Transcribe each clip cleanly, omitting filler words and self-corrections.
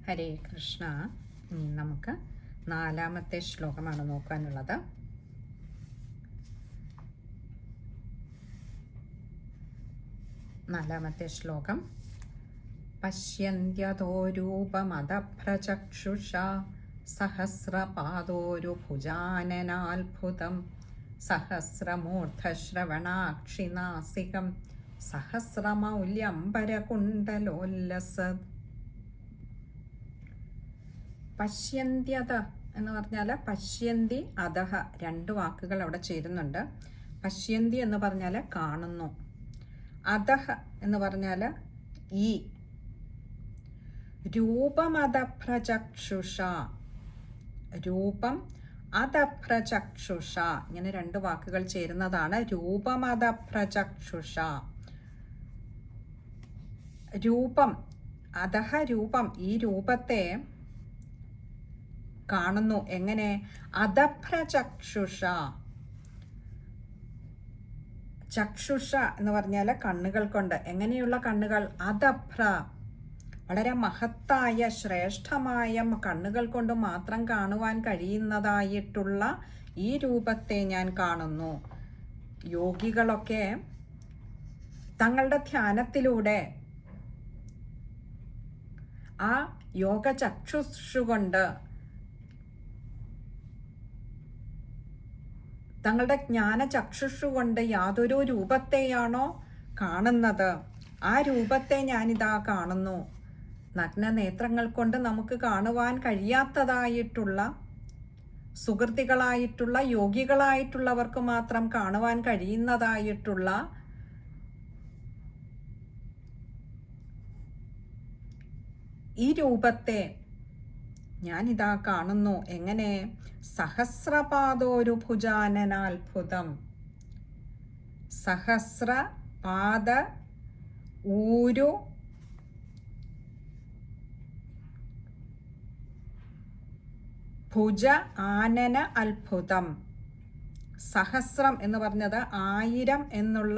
ഹരേ കൃഷ്ണ. നമുക്ക് നാലാമത്തെ ശ്ലോകമാണ് നോക്കാനുള്ളത്. നാലാമത്തെ ശ്ലോകം. പശ്യന്ത്യതോ രൂപമദഭ്രചക്ഷുഷ സഹസ്രപാദോരു ഭുജാനനാത്ഭുതം സഹസ്രമൂർധശ്രവണാക്ഷിനാസികം സഹസ്രമൗല്യംബരകുണ്ടലോല്ലസത്. പശ്യന്ത്യത എന്ന് പറഞ്ഞാൽ പശ്യന്തി അധഹ, രണ്ട് വാക്കുകൾ അവിടെ ചേരുന്നുണ്ട്. പശ്യന്തി എന്ന് പറഞ്ഞാൽ കാണുന്നു, അധഹ എന്ന് പറഞ്ഞാൽ ഈ. രൂപമദഭ്രചക്ഷുഷ, രൂപം അദഭ്രചക്ഷുഷ, ഇങ്ങനെ രണ്ട് വാക്കുകൾ ചേരുന്നതാണ് രൂപമദഭ്രചക്ഷുഷ. രൂപം അധഹ, രൂപം, ഈ രൂപത്തെ കാണുന്നു. എങ്ങനെ? അദഭ്രചക്ഷുഷ. ചക്ഷുഷ എന്ന് പറഞ്ഞാൽ കണ്ണുകൾ കൊണ്ട്. എങ്ങനെയുള്ള കണ്ണുകൾ? അദഭ്ര, വളരെ മഹത്തായ ശ്രേഷ്ഠമായ കണ്ണുകൾ കൊണ്ട് മാത്രം കാണുവാൻ കഴിയുന്നതായിട്ടുള്ള ഈ രൂപത്തെ ഞാൻ കാണുന്നു. യോഗികളൊക്കെ തങ്ങളുടെ ധ്യാനത്തിലൂടെ ആ യോഗ ചക്ഷുഷുകൊണ്ട്, തങ്ങളുടെ ജ്ഞാന ചക്ഷുഷുകൊണ്ട് യാതൊരു രൂപത്തെയാണോ കാണുന്നത്, ആ രൂപത്തെ ഞാനിതാ കാണുന്നു. നഗ്ന നേത്രങ്ങൾ കൊണ്ട് നമുക്ക് കാണുവാൻ കഴിയാത്തതായിട്ടുള്ള, സുഹൃത്തികളായിട്ടുള്ള യോഗികളായിട്ടുള്ളവർക്ക് മാത്രം കാണുവാൻ കഴിയുന്നതായിട്ടുള്ള ഈ രൂപത്തെ ഞാനിതാ കാണുന്നു. എങ്ങനെ? സഹസ്രപാദോരു ഭുജാനനാത്ഭുതം. സഹസ്രപാദ ഊരു ഭുജ ആനന അത്ഭുതം. സഹസ്രം എന്ന് പറഞ്ഞത് 1000 എന്നുള്ള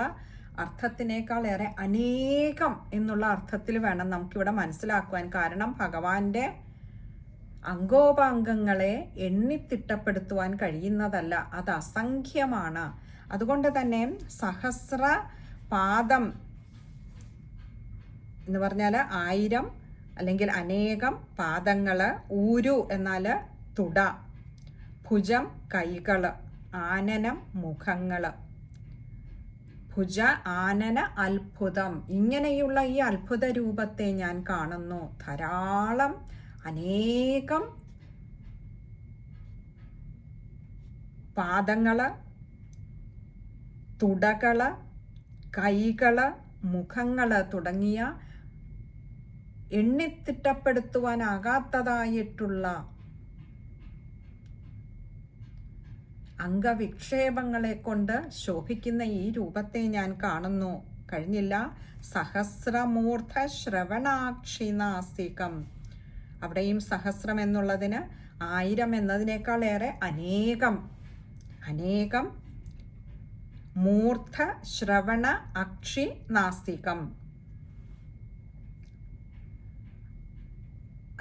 അർത്ഥത്തിനേക്കാളേറെ അനേകം എന്നുള്ള അർത്ഥത്തിൽ വേണം നമുക്കിവിടെ മനസ്സിലാക്കുവാൻ. കാരണം ഭഗവാന്റെ അംഗോപാംഗങ്ങളെ എണ്ണിത്തിട്ടപ്പെടുത്തുവാൻ കഴിയുന്നതല്ല, അത് അസംഖ്യമാണ്. അതുകൊണ്ട് തന്നെ സഹസ്ര പാദം എന്ന് പറഞ്ഞാൽ 1000 അല്ലെങ്കിൽ അനേകം പാദങ്ങള്, ഊരു എന്നാൽ തുട, ഭുജം കൈകള്, ആനനം മുഖങ്ങള്, ഭുജ ആനന അത്ഭുതം. ഇങ്ങനെയുള്ള ഈ അത്ഭുത രൂപത്തെ ഞാൻ കാണുന്നു. ധാരാളം അനേകം പാദങ്ങള്, തുടകള്, കൈകള്, മുഖങ്ങള് തുടങ്ങിയ എണ്ണിത്തിട്ടപ്പെടുത്തുവാനാകാത്തതായിട്ടുള്ള അംഗവിക്ഷേപങ്ങളെ കൊണ്ട് ശോഭിക്കുന്ന ഈ രൂപത്തെ ഞാൻ കാണുന്നു. കഴിഞ്ഞില്ല. സഹസ്രമൂർധ ശ്രവണാക്ഷിനാസികം. അവിടെയും സഹസ്രം എന്നുള്ളതിന് 1000 എന്നതിനേക്കാളേറെ അനേകം, അനേകം. മൂർധ ശ്രവണ അക്ഷി നാസികം,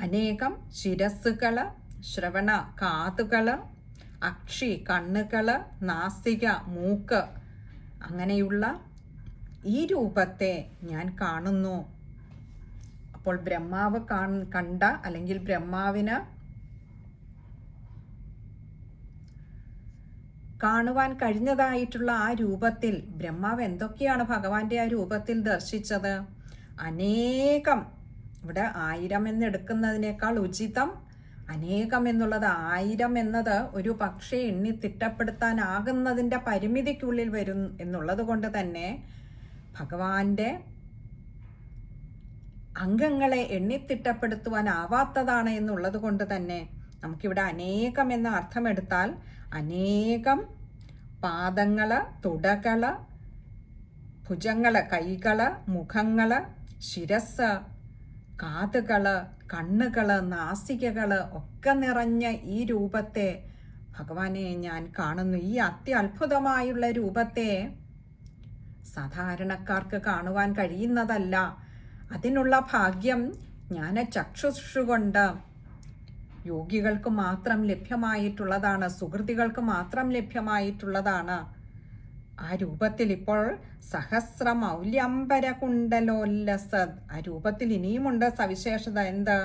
അനേകം ശിരസ്സുകള്, ശ്രവണ കാതുകള്, അക്ഷി കണ്ണുകള്, നാസിക മൂക്ക്, അങ്ങനെയുള്ള ഈ രൂപത്തെ ഞാൻ കാണുന്നു. അപ്പോൾ ബ്രഹ്മാവ് കണ്ട, അല്ലെങ്കിൽ ബ്രഹ്മാവിന് കാണുവാൻ കഴിഞ്ഞതായിട്ടുള്ള ആ രൂപത്തിൽ ബ്രഹ്മാവ് എന്തൊക്കെയാണ് ഭഗവാന്റെ ആ രൂപത്തിൽ ദർശിച്ചത്? അനേകം. ഇവിടെ 1000 എന്നെടുക്കുന്നതിനേക്കാൾ ഉചിതം അനേകം എന്നുള്ളത്. 1000 എന്നത് ഒരു പക്ഷേ എണ്ണി തിട്ടപ്പെടുത്താനാകുന്നതിൻ്റെ പരിമിതിക്കുള്ളിൽ വരും എന്നുള്ളത് കൊണ്ട് തന്നെ ഭഗവാന്റെ അംഗങ്ങളെ എണ്ണിത്തിട്ടപ്പെടുത്തുവാനാവാത്തതാണ് എന്നുള്ളത് കൊണ്ട് തന്നെ നമുക്കിവിടെ അനേകം എന്ന അർത്ഥമെടുത്താൽ അനേകം പാദങ്ങള്, തുടകള്, ഭുജങ്ങള്, കൈകള്, മുഖങ്ങള്, ശിരസ്, കാതുകള്, കണ്ണുകള്, നാസികകള് ഒക്കെ നിറഞ്ഞ ഈ രൂപത്തെ ഭഗവാനെ ഞാൻ കാണുന്നു. ഈ അത്യത്ഭുതമായുള്ള രൂപത്തെ സാധാരണക്കാർക്ക് കാണുവാൻ കഴിയുന്നതല്ല. അതിനുള്ള ഭാഗ്യം ജ്ഞാനചക്ഷുഷുകൊണ്ട് യോഗികൾക്ക് മാത്രം ലഭ്യമായിട്ടുള്ളതാണ്, സുഹൃത്തികൾക്ക് മാത്രം ലഭ്യമായിട്ടുള്ളതാണ്. ആ രൂപത്തിൽ ഇപ്പോൾ സഹസ്രമൗല്യംബരകുണ്ടലോല്ലസത്, ആ രൂപത്തിൽ ഇനിയുമുണ്ട് സവിശേഷത. എന്ത്?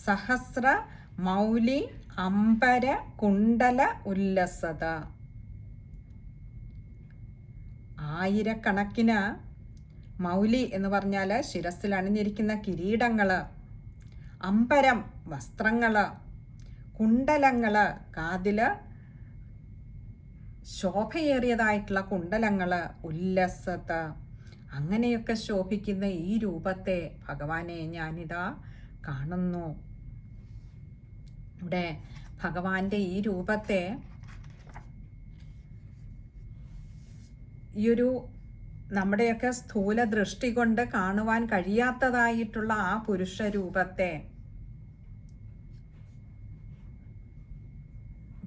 സഹസ്ര മൗലി അംബര കുണ്ടല ഉല്ലസത. ആയിരക്കണക്കിന് മൗലി എന്ന് പറഞ്ഞാൽ ശിരസിൽ അണിഞ്ഞിരിക്കുന്ന കിരീടങ്ങള്, അംബരം വസ്ത്രങ്ങള്, കുണ്ടലങ്ങള് കാതില് ശോഭയേറിയതായിട്ടുള്ള കുണ്ടലങ്ങള്, ഉല്ലസത, അങ്ങനെയൊക്കെ ശോഭിക്കുന്ന ഈ രൂപത്തെ ഭഗവാനെ ഞാനിതാ കാണുന്നു. ഇവിടെ ഭഗവാന്റെ ഈ രൂപത്തെ ഈ ഒരു നമ്മുടെയൊക്കെ സ്ഥൂല ദൃഷ്ടി കൊണ്ട് കാണുവാൻ കഴിയാത്തതായിട്ടുള്ള ആ പുരുഷ രൂപത്തെ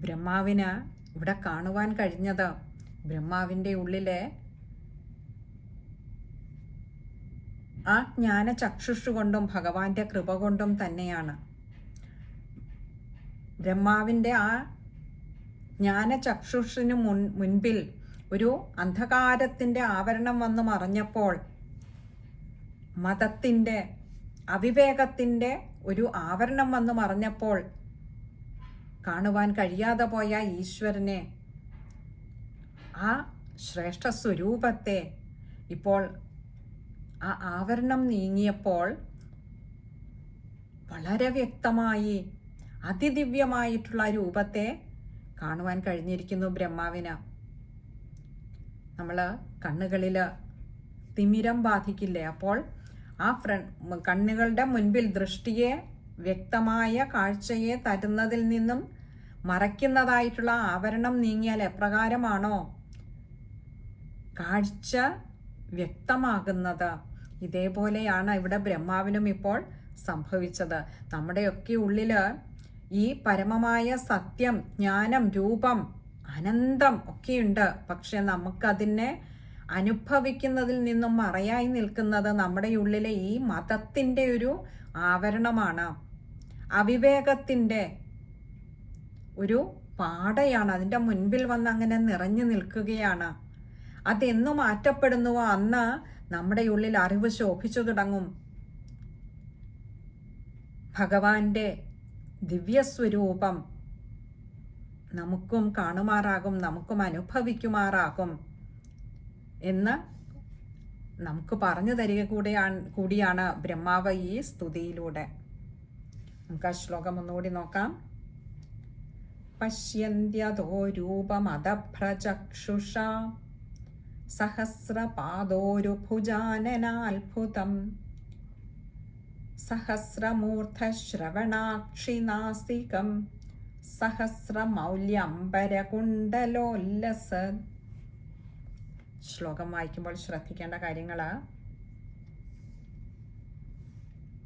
ബ്രഹ്മാവിന് ഇവിടെ കാണുവാൻ കഴിഞ്ഞത് ബ്രഹ്മാവിൻ്റെ ഉള്ളിലെ ആ ജ്ഞാനചക്ഷുഷു കൊണ്ടും ഭഗവാന്റെ കൃപ കൊണ്ടും തന്നെയാണ്. ബ്രഹ്മാവിൻ്റെ ആ ജ്ഞാനചക്ഷുഷിന് മുൻപിൽ ഒരു അന്ധകാരത്തിൻ്റെ ആവരണം വന്നു മറഞ്ഞപ്പോൾ, മതത്തിൻ്റെ അവിവേകത്തിൻ്റെ ഒരു ആവരണം വന്നു മറഞ്ഞപ്പോൾ കാണുവാൻ കഴിയാതെ പോയ ഈശ്വരനെ, ആ ശ്രേഷ്ഠ സ്വരൂപത്തെ ഇപ്പോൾ ആ ആവരണം നീങ്ങിയപ്പോൾ വളരെ വ്യക്തമായി അതിദിവ്യമായിട്ടുള്ള രൂപത്തെ കാണുവാൻ കഴിഞ്ഞിരിക്കുന്നു ബ്രഹ്മാവിന്. നമ്മൾ കണ്ണുകളിൽ തിമിരം ബാധിക്കില്ലേ? അപ്പോൾ ആ കണ്ണുകളുടെ മുൻപിൽ ദൃഷ്ടിയെ, വ്യക്തമായ കാഴ്ചയെ തരുന്നതിൽ നിന്നും മറയ്ക്കുന്നതായിട്ടുള്ള ആവരണം നീങ്ങിയാൽ എപ്രകാരമാണോ കാഴ്ച വ്യക്തമാകുന്നത്, ഇതേപോലെയാണ് ഇവിടെ ബ്രഹ്മാവിനും ഇപ്പോൾ സംഭവിച്ചത്. നമ്മുടെയൊക്കെ ഉള്ളിൽ ഈ പരമമായ സത്യം, ജ്ഞാനം, രൂപം, അനന്തം ഒക്കെയുണ്ട്. പക്ഷെ നമുക്കതിനെ അനുഭവിക്കുന്നതിൽ നിന്നും മറയായി നിൽക്കുന്നത് നമ്മുടെ ഉള്ളിലെ ഈ മതത്തിൻ്റെ ഒരു ആവരണമാണ്, അവിവേകത്തിൻ്റെ ഒരു പാടയാണ്. അതിൻ്റെ മുൻപിൽ വന്ന് അങ്ങനെ നിറഞ്ഞു നിൽക്കുകയാണ്. അതെന്നു മാറ്റപ്പെടുന്നുവോ അന്ന് നമ്മുടെ ഉള്ളിൽ അറിവ് ശോഭിച്ചു തുടങ്ങും. ഭഗവാന്റെ ദിവ്യസ്വരൂപം നമുക്കും കാണുമാറാകും, നമുക്കും അനുഭവിക്കുമാറാകും എന്ന് നമുക്ക് പറഞ്ഞു തരിക കൂടിയാണ് ബ്രഹ്മാവ് ഈ സ്തുതിയിലൂടെ. നമുക്ക് ആ ശ്ലോകം ഒന്നുകൂടി നോക്കാം. പശ്യന്ത്യതോ രൂപമദഭ്രചക്ഷുഷ സഹസ്രപാദോരുഭുജാനനാത്ഭുതം സഹസ്രമൂർധശ്രവണാക്ഷിനാസികം സഹസ്രമൗല്യംബരകുണ്ടലോല്ലസത്. ശ്ലോകം വായിക്കുമ്പോൾ ശ്രദ്ധിക്കേണ്ട കാര്യങ്ങൾ: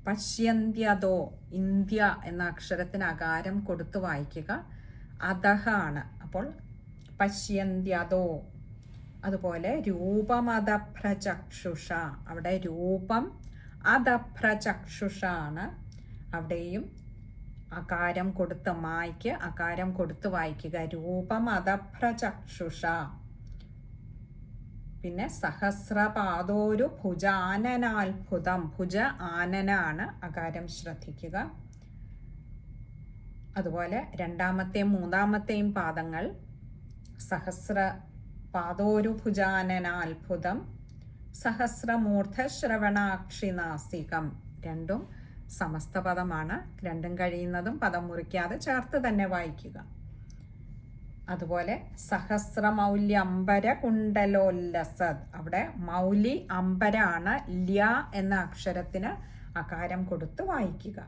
പശ്യന്ത്യതോ, ഇന്ത്യ എന്ന അക്ഷരത്തിന് അകാരം കൊടുത്തു വായിക്കുക. അധഃ ആണ്. അപ്പോൾ പശ്യന്ത്യതോ. അതുപോലെ രൂപമദഭ്രചക്ഷുഷ, അവിടെ രൂപം അദഭ്രചക്ഷുഷ ആണ്. അവിടെയും അകാരം കൊടുത്ത് മായ്ക്ക് അകാരം കൊടുത്ത് വായിക്കുക. രൂപം അദഭ്രചക്ഷുഷ. പിന്നെ സഹസ്രപാദോരു ഭുജാനനാത്ഭുതം, ഭുജ ആനനാണ്, അകാരം ശ്രദ്ധിക്കുക. അതുപോലെ രണ്ടാമത്തെയും മൂന്നാമത്തെയും പാദങ്ങൾ സഹസ്രപാദോരു ഭുജാനനാത്ഭുതം സഹസ്രമൂർധശ്രവണാക്ഷിനാസികം. രണ്ടും സമസ്തപദമാണ്. രണ്ടും കഴിയുന്നതും പദം മുറിക്കാതെ ചേർത്ത് തന്നെ വായിക്കുക. അതുപോലെ സഹസ്രമൗല്യ അംബര കുണ്ടലോല്ലസത്, അവിടെ മൗലി അംബരാണ്. ല്യ എന്ന അക്ഷരത്തിന് അകാരം കൊടുത്ത് വായിക്കുക.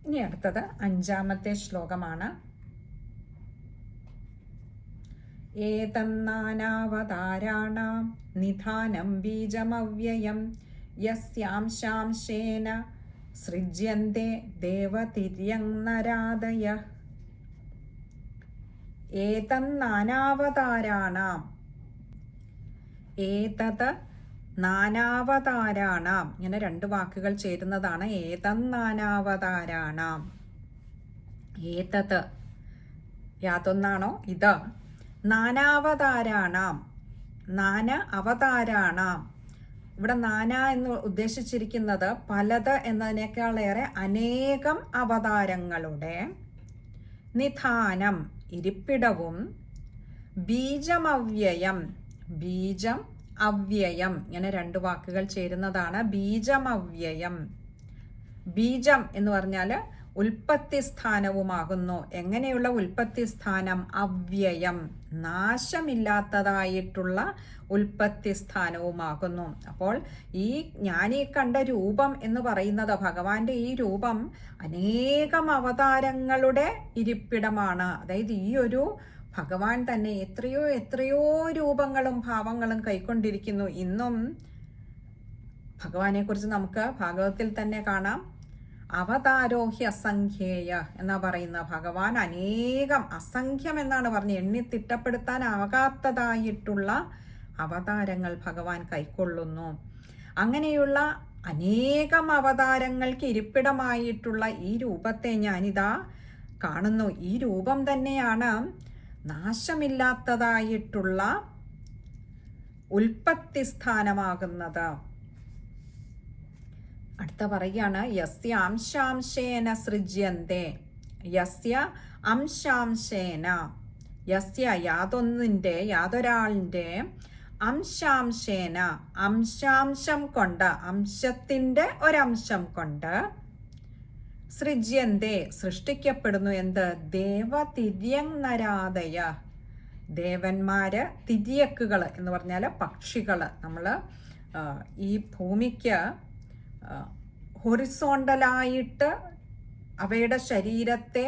ഇനി അടുത്തത് അഞ്ചാമത്തെ ശ്ലോകമാണ്. ഏതന്നാനാവതാരാണാം നിധാനം ബീജമവ്യയം യസ്യാംശാംശേന സൃജ്യന്തേ ദേവതിര്യങ്നരാദയഃ. ഏതന്നാനാവതാരാണാം, ഏതത് നാനാവതാരാണാം, ഇങ്ങനെ രണ്ട് വാക്കുകൾ ചേരുന്നതാണ് ഏതന്നാനാവതാരാണാം. ഏതത് യാതൊന്നാണോ ഇത്. നാനാവതാരാണാം, നാന അവതാരാണാം. ഇവിടെ നാന എന്ന് ഉദ്ദേശിച്ചിരിക്കുന്നത് പലത് എന്നതിനേക്കാളേറെ അനേകം അവതാരങ്ങളുടെ നിധാനം ഇരിപ്പിടവും ബീജമവ്യയം, ബീജം അവ്യയം, ഇങ്ങനെ രണ്ട് വാക്കുകൾ ചേരുന്നതാണ് ബീജമവ്യയം. ബീജം എന്ന് പറഞ്ഞാൽ ഉൽപ്പത്തി സ്ഥാനവുമാകുന്നു. എങ്ങനെയുള്ള ഉൽപ്പത്തി സ്ഥാനം? അവ്യയം, നാശമില്ലാത്തതായിട്ടുള്ള ഉൽപ്പത്തി സ്ഥാനവുമാകുന്നു. അപ്പോൾ ഞാനീ കണ്ട രൂപം എന്ന് പറയുന്നത്, ഭഗവാന്റെ ഈ രൂപം അനേകം അവതാരങ്ങളുടെ ഇരിപ്പിടമാണ്. അതായത് ഈ ഒരു ഭഗവാൻ തന്നെ എത്രയോ എത്രയോ രൂപങ്ങളും ഭാവങ്ങളും കൈക്കൊണ്ടിരിക്കുന്നു. ഇന്നും ഭഗവാനെ കുറിച്ച് നമുക്ക് ഭാഗവതത്തിൽ തന്നെ കാണാം. അവതാരോഹ്യ അസംഖ്യേയ എന്നാ പറയുന്ന ഭഗവാൻ അനേകം, അസംഖ്യം എന്നാണ് പറഞ്ഞ് എണ്ണി തിട്ടപ്പെടുത്താനാകാത്തതായിട്ടുള്ള അവതാരങ്ങൾ ഭഗവാൻ കൈക്കൊള്ളുന്നു. അങ്ങനെയുള്ള അനേകം അവതാരങ്ങൾക്ക് ഇരിപ്പിടമായിട്ടുള്ള ഈ രൂപത്തെ ഞാനിതാ കാണുന്നു. ഈ രൂപം തന്നെയാണ് നാശമില്ലാത്തതായിട്ടുള്ള ഉൽപ്പത്തി സ്ഥാനമാകുന്നത്. അടുത്ത പറയുകയാണ് യസ്യ അംശാംശേന സൃജ്യന്തേ. യസ്യ അംശാംശേന, യസ്യ യാതൊന്നിൻ്റെ, യാതൊരാളിൻ്റെ, അംശാംശേന അംശാംശം കൊണ്ട്, അംശത്തിൻ്റെ ഒരംശം കൊണ്ട്, സൃജ്യന്തേ സൃഷ്ടിക്കപ്പെടുന്നു. എന്ത്? ദേവതിര്യങ് ദേവന്മാര്, തിര്യക്കുകൾ എന്ന് പറഞ്ഞാൽ പക്ഷികൾ. നമ്മൾ ഈ ഭൂമിക്ക് ഹൊറിസോണ്ടലായിട്ട് അവയുടെ ശരീരത്തെ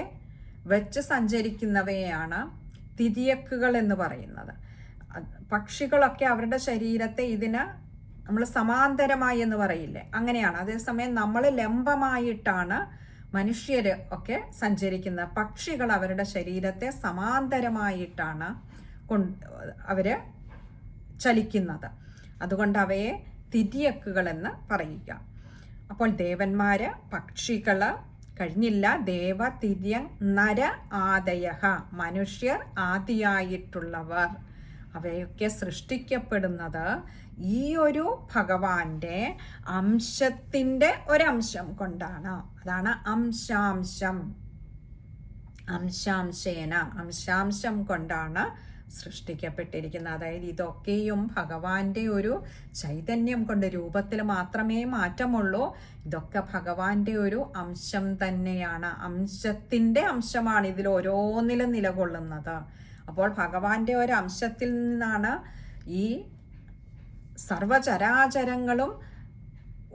വെച്ച് സഞ്ചരിക്കുന്നവയാണ് തിര്യക്കുകൾ എന്ന് പറയുന്നത്. പക്ഷികളൊക്കെ അവരുടെ ശരീരത്തെ ഇതിന് നമ്മൾ സമാന്തരമായി എന്ന് പറയില്ലേ, അങ്ങനെയാണ്. അതേസമയം നമ്മൾ ലംബമായിട്ടാണ് മനുഷ്യർ ഒക്കെ സഞ്ചരിക്കുന്നത്. പക്ഷികൾ അവരുടെ ശരീരത്തെ സമാന്തരമായിട്ടാണ് അവര് ചലിക്കുന്നത്. അതുകൊണ്ട് അവയെ തിര്യക്കുകൾ എന്ന് പറയുക. അപ്പോൾ ദേവന്മാര്, പക്ഷികള് കഴിഞ്ഞില്ല, ദേവ തിര്യങ് നര ആദയഃ മനുഷ്യർ ആദിയായിട്ടുള്ളവർ, അവയൊക്കെ സൃഷ്ടിക്കപ്പെടുന്നത് ഈ ഒരു ഭഗവാന്റെ അംശത്തിൻ്റെ ഒരംശം കൊണ്ടാണ്. അതാണ് അംശാംശം. അംശാംശേന, അംശാംശം കൊണ്ടാണ് സൃഷ്ടിക്കപ്പെട്ടിരിക്കുന്നത്. അതായത് ഇതൊക്കെയും ഭഗവാന്റെ ഒരു ചൈതന്യം കൊണ്ട്, രൂപത്തിൽ മാത്രമേ മാറ്റമുള്ളൂ. ഇതൊക്കെ ഭഗവാന്റെ ഒരു അംശം തന്നെയാണ്. അംശത്തിൻ്റെ അംശമാണ് ഇതിൽ ഓരോന്നിലും നിലകൊള്ളുന്നത്. അപ്പോൾ ഭഗവാന്റെ ഒരു അംശത്തിൽ നിന്നാണ് ഈ സർവചരാചരങ്ങളും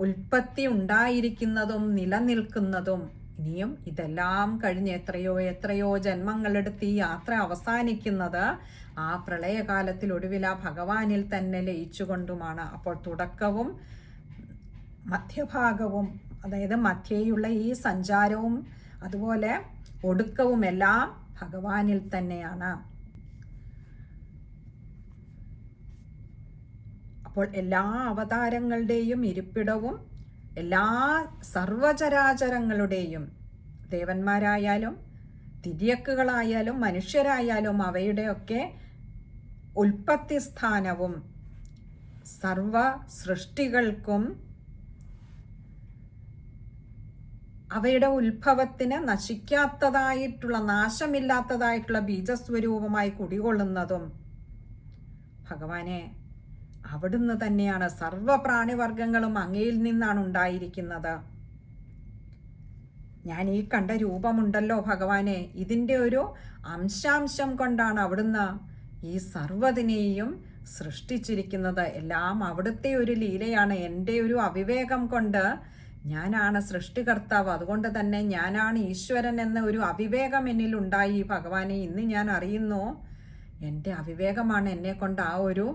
ഉൽപ്പത്തി ഉണ്ടായിരിക്കുന്നതും നിലനിൽക്കുന്നതും. ഇനിയും ഇതെല്ലാം കഴിഞ്ഞ് എത്രയോ എത്രയോ ജന്മങ്ങളെടുത്ത് ഈ യാത്ര അവസാനിക്കുന്നത് ആ പ്രളയകാലത്തിൽ ഒടുവിൽ ആ ഭഗവാനിൽ തന്നെ ലയിച്ചുകൊണ്ടുമാണ്. അപ്പോൾ തുടക്കവും മധ്യഭാഗവും, അതായത് മധ്യേയുള്ള ഈ സഞ്ചാരവും അതുപോലെ ഒടുക്കവും എല്ലാം ഭഗവാനിൽ തന്നെയാണ്. അപ്പോൾ എല്ലാ അവതാരങ്ങളുടെയും ഇരിപ്പിടവും എല്ലാ സർവചരാചരങ്ങളുടെയും, ദേവന്മാരായാലും തിര്യക്കുകളായാലും മനുഷ്യരായാലും അവയുടെയൊക്കെ ഉൽപ്പത്തി സ്ഥാനവും സർവ സൃഷ്ടികൾക്കും അവയുടെ ഉത്ഭവത്തിന് നശിക്കാത്തതായിട്ടുള്ള, നാശമില്ലാത്തതായിട്ടുള്ള ബീജസ്വരൂപമായി കുടികൊള്ളുന്നതും ഭഗവാനെ അവിടുന്ന് തന്നെയാണ്. സർവ പ്രാണിവർഗങ്ങളും അങ്ങയിൽ നിന്നാണ് ഉണ്ടായിരിക്കുന്നത്. ഞാൻ ഈ കണ്ട രൂപമുണ്ടല്ലോ ഭഗവാനെ, ഇതിൻ്റെ ഒരു അംശാംശം കൊണ്ടാണ് അവിടുന്ന് ഈ സർവ്വതിനെയും സൃഷ്ടിച്ചിരിക്കുന്നത്. എല്ലാം അവിടുത്തെ ഒരു ലീലയാണ്. എൻ്റെ ഒരു അവിവേകം കൊണ്ട് ഞാനാണ് സൃഷ്ടികർത്താവ്, അതുകൊണ്ട് തന്നെ ഞാനാണ് ഈശ്വരൻ എന്ന ഒരു അവിവേകം എന്നിൽ ഉണ്ടായി ഭഗവാനെ. ഇന്ന് ഞാൻ അറിയുന്നു എൻ്റെ അവിവേകമാണ് എന്നെ കൊണ്ട് ആ ഒരു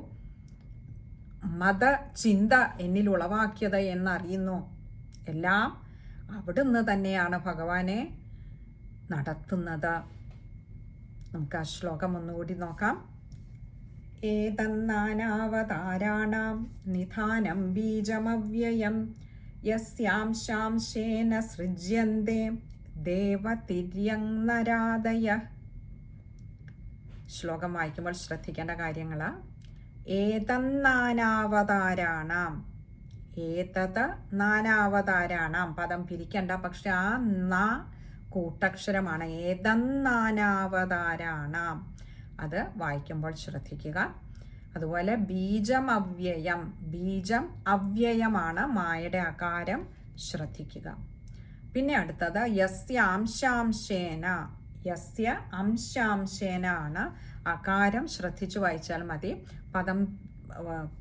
മതചിന്ത എന്നിൽ ഉളവാക്കിയത് എന്നറിയുന്നു. എല്ലാം അവിടുന്ന് തന്നെയാണ് ഭഗവാനെ നടത്തുന്നത്. നമുക്ക് ആ ശ്ലോകം ഒന്നുകൂടി നോക്കാം. ഏതന്നാനാവതാരാണാം നിധാനം ബീജമവ്യയം യസ്യാംശാംശേന സൃജ്യന്തേ ദേവതിര്യങ്നരാദയഃ. ശ്ലോകം വായിക്കുമ്പോൾ ശ്രദ്ധിക്കേണ്ട കാര്യങ്ങൾ: ഏതന്നാനാവതാരാണാം, ഏതത് നാനാവതാരാണാം, പദം പിരിക്കണ്ട, പക്ഷെ ആ ന കൂട്ടക്ഷരമാണ്. ഏതന്നാനാവതാരാണാം, അത് വായിക്കുമ്പോൾ ശ്രദ്ധിക്കുക. അതുപോലെ ബീജം അവ്യയം, ബീജം അവ്യയമാണ്, മായയുടെ ആകാരം ശ്രദ്ധിക്കുക. പിന്നെ അടുത്തത് യസ്യ അംശാംശേന, യസ്യ അംശാംശേന ആണ്, അകാരം ശ്രദ്ധിച്ചു വായിച്ചാൽ മതി, പദം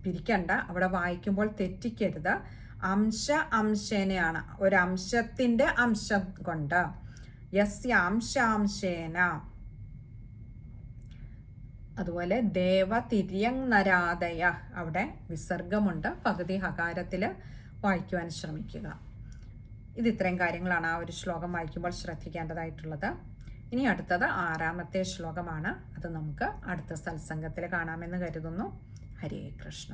പിരിക്കണ്ട. അവിടെ വായിക്കുമ്പോൾ തെറ്റിക്കരുത്. അംശ അംശേനയാണ്, ഒരു അംശത്തിൻ്റെ അംശം കൊണ്ട്. യസ്യ അംശാംശേന. അതുപോലെ ദേവതിര്യങ്നരാദയ, അവിടെ വിസർഗമുണ്ട്, പകുതി ഹകാരത്തിൽ വായിക്കുവാൻ ശ്രമിക്കുക. ഇത് ഇത്രയും കാര്യങ്ങളാണ് ആ ഒരു ശ്ലോകം വായിക്കുമ്പോൾ ശ്രദ്ധിക്കേണ്ടതായിട്ടുള്ളത്. ഇനി അടുത്തത് 6ാമത്തെ ശ്ലോകമാണ്. അത് നമുക്ക് അടുത്ത സത്സംഗത്തിൽ കാണാമെന്ന് കരുതുന്നു. ഹരേ കൃഷ്ണ.